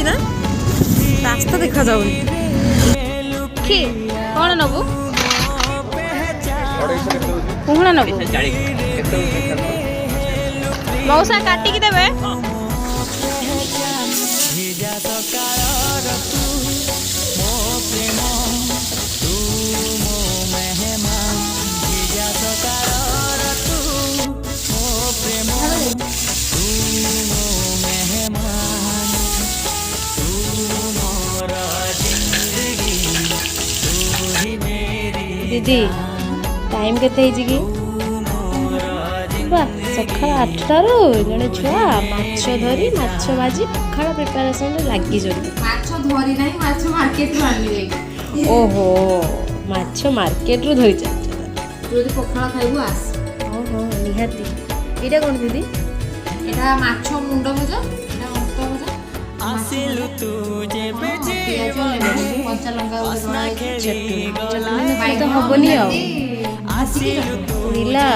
जाउची ना रास्ता देखा जाउनी କି କ'ଣ ନେବୁ କୁହୁଣା ନେବୁ ମଉସା କାଟିକି ଦେବେ दीदी टाइम केते कि सका 8टार जड़े छुआ माछ धरी माछ भाजी पखाड़ प्रिपेरेसन लगी ओहो माछ मार्केट रू धरी पखाड़ खाइबु आस ओहो निहाती एटा कोन दीदी एटा माछ मुंड भजा एटा मुंड भजा आसिलु तू जे बेजे कंचा लंका तो हबनी नीला